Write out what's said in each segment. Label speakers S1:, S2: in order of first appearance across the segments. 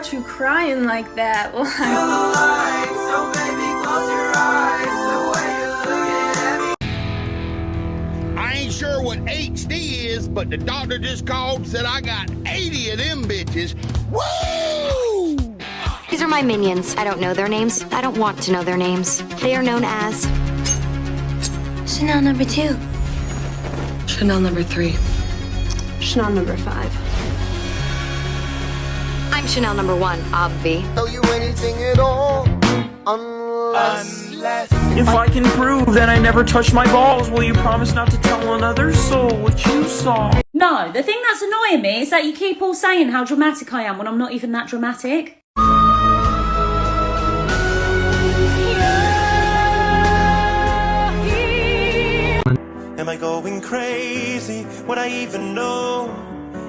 S1: got you crying like that?
S2: Feel the light, so baby, close your eyes. The way you look at me.
S3: I ain't sure what HD is, but the doctor just called and said I got 80 of them bitches. Woo!
S4: These are my minions. I don't know their names. I don't want to know their names. They are known as Chanel number 2.
S5: Chanel number 3.
S6: Chanel number 5.
S4: I'm Chanel number 1, obvi.
S2: Tell you anything at all, unless.
S7: If I can prove that I never touched my balls, will you promise not to tell another soul what you saw?
S8: No, the thing that's annoying me is that you keep all saying how dramatic I am when I'm not even that dramatic.
S9: Am I going crazy? Would I even know?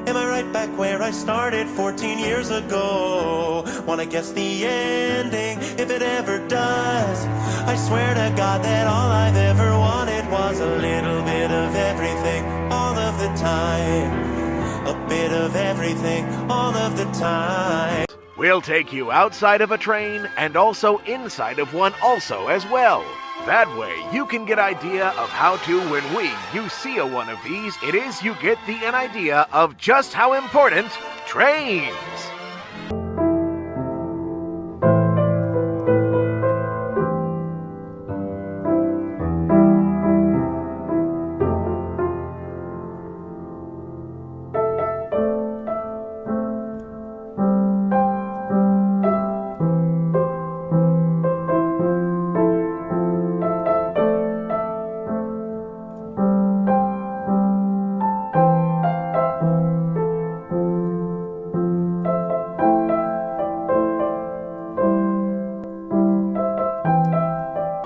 S9: Am I right back where I started 14 years ago? Wanna guess the ending, if it ever does. I swear to God that all I've ever wanted was a little bit of everything, all of the time. A bit of everything, all of the time.
S10: We'll take you outside of a train and also inside of one also as well. That way, you can get idea of how to, when you see a one of these, it is you get an idea of just how important trains.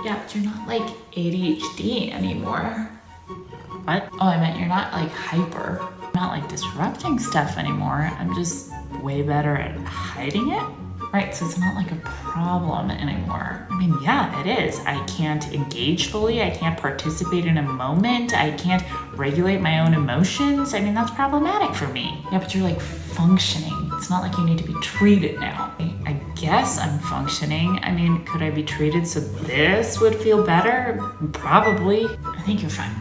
S11: Yeah, but you're not like ADHD anymore. What? Oh, I meant you're not like hyper. Not like disrupting stuff anymore. I'm just way better at hiding it. Right, so it's not like a problem anymore. I mean, yeah, it is. I can't engage fully. I can't participate in a moment. I can't regulate my own emotions. I mean, that's problematic for me. Yeah, but you're like functioning. It's not like you need to be treated now. I guess I'm functioning. I mean, could I be treated so this would feel better? Probably. I think you're fine.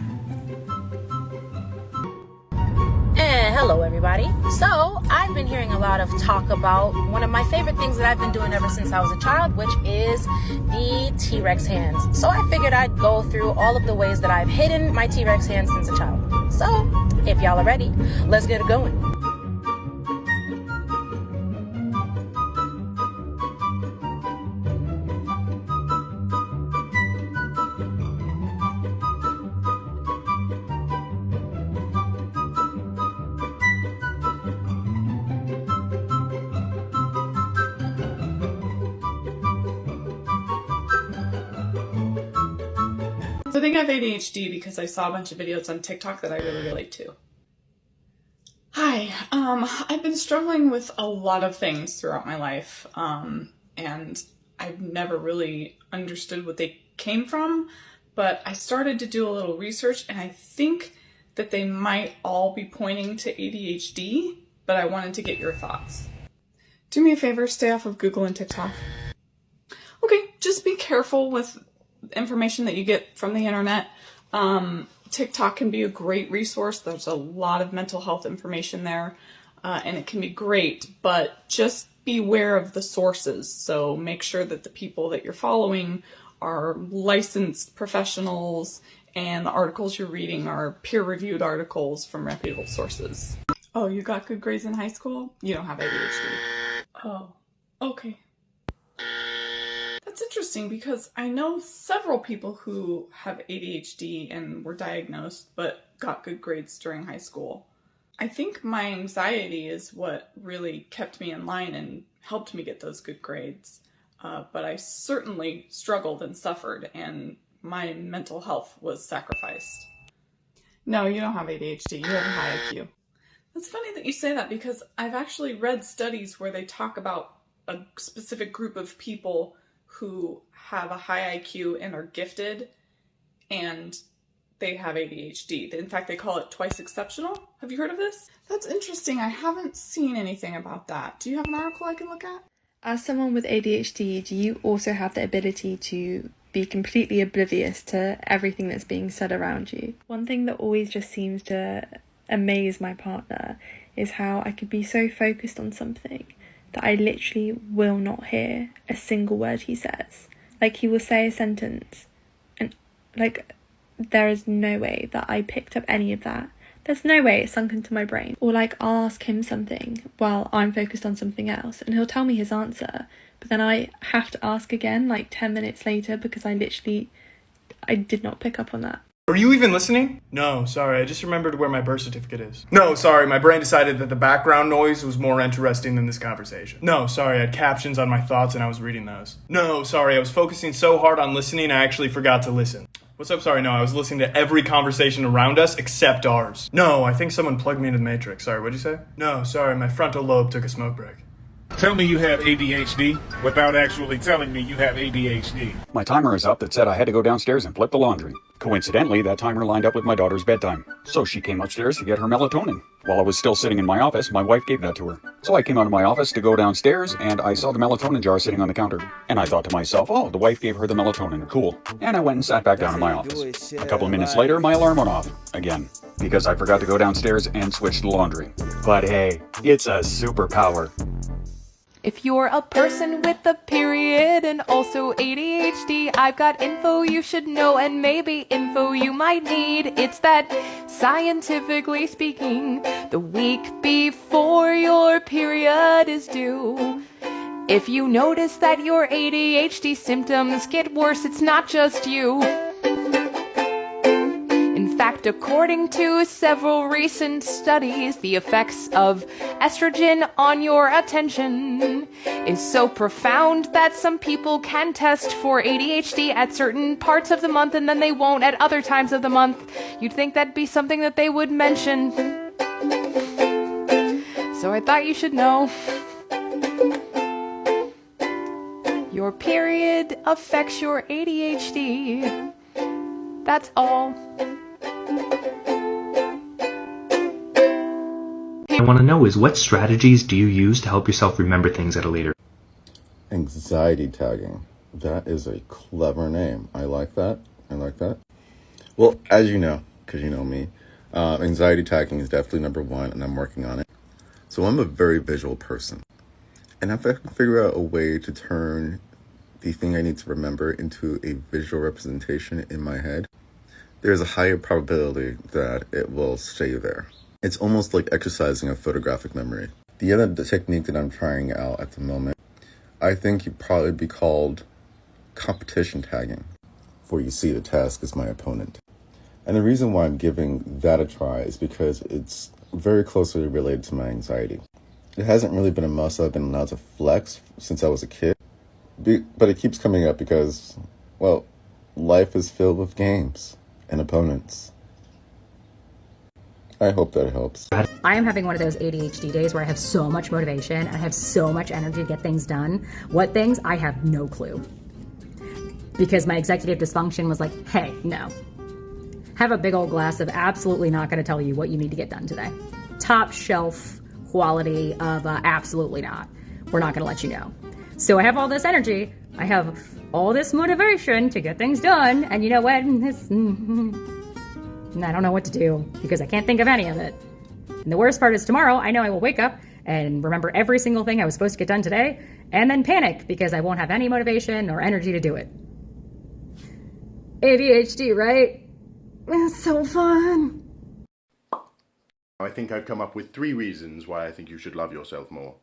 S12: And hello everybody. So I've been hearing a lot of talk about one of my favorite things that I've been doing ever since I was a child, which is the T-Rex hands. So I figured I'd go through all of the ways that I've hidden my T-Rex hands since a child. So if y'all are ready, let's get it going.
S13: So I think I have ADHD because I saw a bunch of videos on TikTok that I really relate to. Hi, I've been struggling with a lot of things throughout my life, and I've never really understood what they came from, but I started to do a little research and I think that they might all be pointing to ADHD, but I wanted to get your thoughts. Do me a favor, stay off of Google and TikTok. Okay, just be careful with information that you get from the internet. TikTok can be a great resource. There's a lot of mental health information there, and it can be great, but just beware of the sources. So make sure that the people that you're following are licensed professionals and the articles you're reading are peer-reviewed articles from reputable sources. Oh, you got good grades in high school? You don't have ADHD. Oh, okay. That's interesting because I know several people who have ADHD and were diagnosed but got good grades during high school. I think my anxiety is what really kept me in line and helped me get those good grades. But I certainly struggled and suffered, and my mental health was sacrificed. No, you don't have ADHD. You have a high IQ. It's funny that you say that because I've actually read studies where they talk about a specific group of people who have a high IQ and are gifted, and they have ADHD. In fact, they call it twice exceptional. Have you heard of this? That's interesting. I haven't seen anything about that. Do you have an article I can look at?
S6: As someone with ADHD, do you also have the ability to be completely oblivious to everything that's being said around you? One thing that always just seems to amaze my partner is how I could be so focused on something that I literally will not hear a single word he says. Like, he will say a sentence and, like, there is no way that I picked up any of that. There's no way it's sunk into my brain. Or, like, I'll ask him something while I'm focused on something else and he'll tell me his answer, but then I have to ask again, like, 10 minutes later because I did not pick up on that.
S14: Are you even listening? No, sorry, I just remembered where my birth certificate is. No, sorry, my brain decided that the background noise was more interesting than this conversation. No, sorry, I had captions on my thoughts and I was reading those. No, sorry, I was focusing so hard on listening I actually forgot to listen. What's up? Sorry, no, I was listening to every conversation around us except ours. No, I think someone plugged me into the Matrix. Sorry, what'd you say? No, sorry, my frontal lobe took a smoke break.
S15: Tell me you have ADHD without actually telling me you have ADHD.
S16: My timer is up that said I had to go downstairs and flip the laundry. Coincidentally, that timer lined up with my daughter's bedtime. So she came upstairs to get her melatonin. While I was still sitting in my office, my wife gave that to her. So I came out of my office to go downstairs, and I saw the melatonin jar sitting on the counter. And I thought to myself, oh, the wife gave her the melatonin, cool. And I went and sat back down in my office. A couple of minutes later, my alarm went off. Again. Because I forgot to go downstairs and switch the laundry. But hey, it's a superpower.
S17: If you're a person with a period and also ADHD, I've got info you should know and maybe info you might need. It's that, scientifically speaking, the week before your period is due. If you notice that your ADHD symptoms get worse, it's not just you. In fact, according to several recent studies, the effects of estrogen on your attention is so profound that some people can test for ADHD at certain parts of the month and then they won't at other times of the month. You'd think that'd be something that they would mention. So I thought you should know. Your period affects your ADHD. That's all.
S18: I want to know is what strategies do you use to help yourself remember things at a later?
S19: Anxiety tagging. That is a clever name. I like that. Well, as you know, because you know me, anxiety tagging is definitely number one, and I'm working on it. So I'm a very visual person. And if I can figure out a way to turn the thing I need to remember into a visual representation in my head, there's a higher probability that it will stay there. It's almost like exercising a photographic memory. The other technique that I'm trying out at the moment, I think it'd probably be called competition tagging, where you see the task as my opponent. And the reason why I'm giving that a try is because it's very closely related to my anxiety. It hasn't really been a muscle I've been allowed to flex since I was a kid, but it keeps coming up because, well, life is filled with games and opponents. I hope that helps.
S20: I am having one of those ADHD days where I have so much motivation and I have so much energy to get things done. What things? I have no clue. Because my executive dysfunction was like, hey, no. Have a big old glass of absolutely not going to tell you what you need to get done today. Top shelf quality of absolutely not. We're not going to let you know. So I have all this energy. I have all this motivation to get things done. And you know what? And I don't know what to do because I can't think of any of it. And the worst part is tomorrow, I know I will wake up and remember every single thing I was supposed to get done today and then panic because I won't have any motivation or energy to do it. ADHD, right? It's so fun.
S21: I think I've come up with 3 reasons why I think you should love yourself more.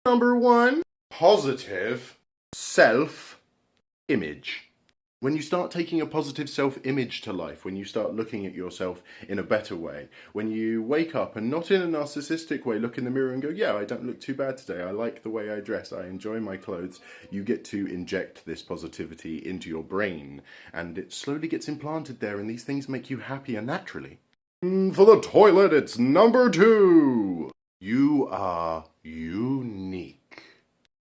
S21: Number 1, positive self-image. When you start taking a positive self-image to life, when you start looking at yourself in a better way, when you wake up and not in a narcissistic way look in the mirror and go, yeah, I don't look too bad today, I like the way I dress, I enjoy my clothes, you get to inject this positivity into your brain and it slowly gets implanted there and these things make you happier naturally. For the toilet, it's number 2. You are unique.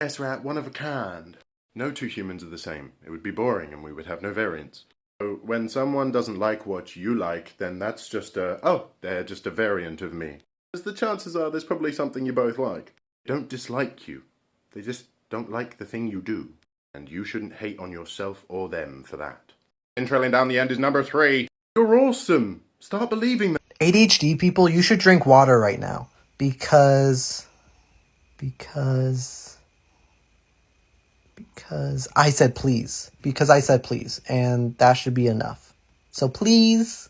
S21: Yes, rat, one of a kind. No 2 humans are the same. It would be boring and we would have no variants. So when someone doesn't like what you like, then that's just they're just a variant of me. Because the chances are there's probably something you both like. They don't dislike you. They just don't like the thing you do. And you shouldn't hate on yourself or them for that. And trailing down the end is number 3. You're awesome. Start believing that.
S1: ADHD people, you should drink water right now. Because I said please. Because I said please. And that should be enough. So please.